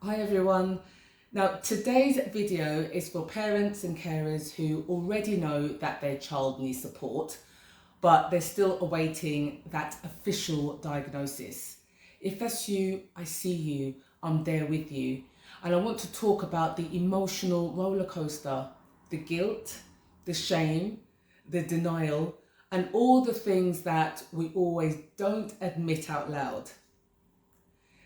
Hi everyone. Now today's video is for parents and carers who already know that their child needs support, but they're still awaiting that official diagnosis. If that's you, I see you, I'm there with you. And I want to talk about the emotional roller coaster, the guilt, the shame, the denial, and all the things that we always don't admit out loud.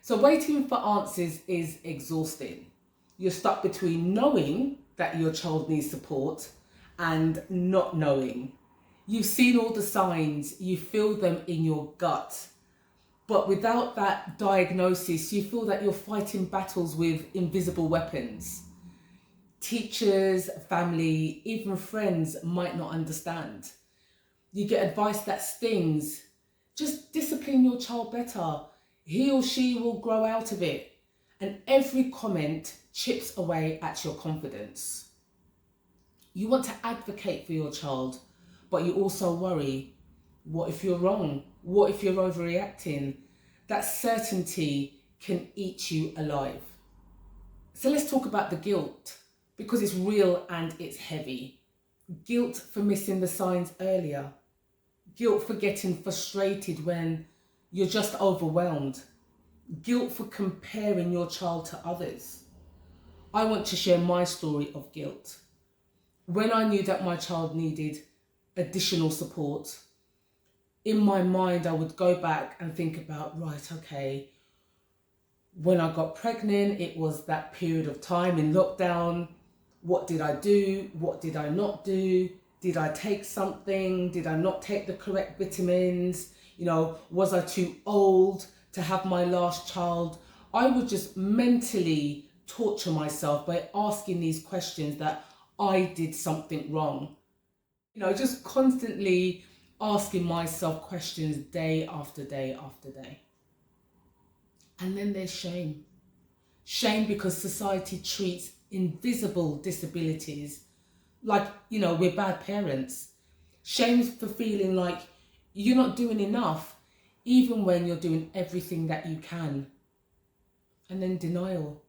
So waiting for answers is exhausting. You're stuck between knowing that your child needs support and not knowing. You've seen all the signs, you feel them in your gut. But without that diagnosis, you feel that you're fighting battles with invisible weapons. Teachers, family, even friends might not understand. You get advice that stings. Just discipline your child better. He or she will grow out of it. And every comment chips away at your confidence. You want to advocate for your child, but you also worry, what if you're wrong? What if you're overreacting? That certainty can eat you alive. So let's talk about the guilt, because it's real and it's heavy. Guilt for missing the signs earlier. Guilt for getting frustrated when you're just overwhelmed. Guilt for comparing your child to others. I want to share my story of guilt. When I knew that my child needed additional support, in my mind I would go back and think about, right, okay, when I got pregnant, it was that period of time in lockdown. What did I do? What did I not do? Did I take something? Did I not take the correct vitamins? Was I too old to have my last child? I would just mentally torture myself by asking these questions that I did something wrong. Just constantly asking myself questions day after day after day. And then there's shame. Shame because society treats invisible disabilities like, we're bad parents. Shame for feeling like you're not doing enough, even when you're doing everything that you can. And then denial.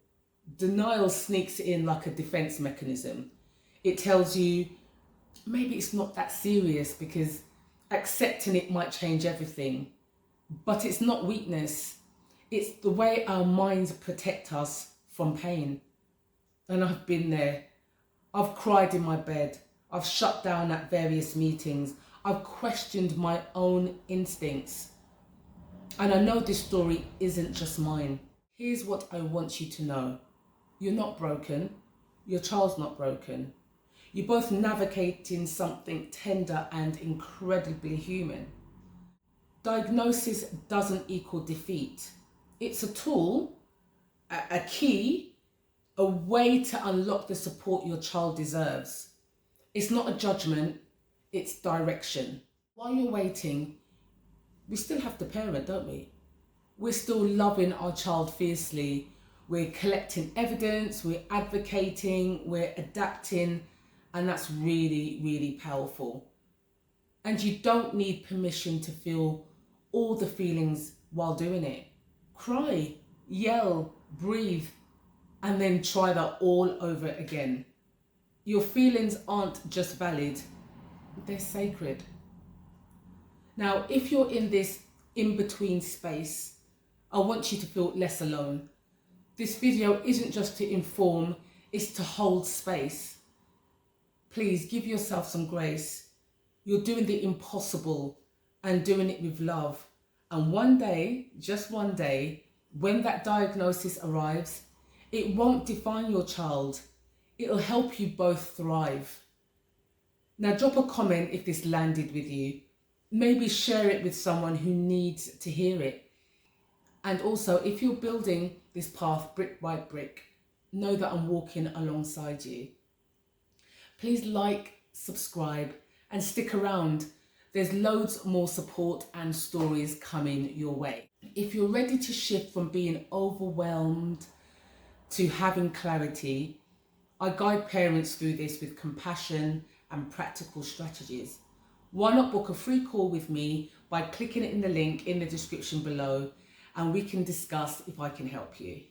Denial sneaks in like a defense mechanism. It tells you maybe it's not that serious because accepting it might change everything. But it's not weakness. It's the way our minds protect us from pain. And I've been there. I've cried in my bed. I've shut down at various meetings. I've questioned my own instincts. And I know this story isn't just mine. Here's what I want you to know. You're not broken. Your child's not broken. You're both navigating something tender and incredibly human. Diagnosis doesn't equal defeat. It's a tool, a key, a way to unlock the support your child deserves. It's not a judgment, it's direction. While you're waiting, we still have to parent, don't we? We're still loving our child fiercely. We're collecting evidence, we're advocating, we're adapting, and that's really, really powerful. And you don't need permission to feel all the feelings while doing it. Cry, yell, breathe, and then try that all over again. Your feelings aren't just valid, they're sacred. Now, if you're in this in-between space, I want you to feel less alone. This video isn't just to inform, it's to hold space. Please give yourself some grace. You're doing the impossible and doing it with love. And one day, just one day, when that diagnosis arrives, it won't define your child. It'll help you both thrive. Now drop a comment if this landed with you. Maybe share it with someone who needs to hear it. And also, if you're building this path brick by brick, know that I'm walking alongside you. Please like, subscribe, and stick around. There's loads more support and stories coming your way. If you're ready to shift from being overwhelmed to having clarity, I guide parents through this with compassion and practical strategies. Why not book a free call with me by clicking in the link in the description below, and we can discuss if I can help you.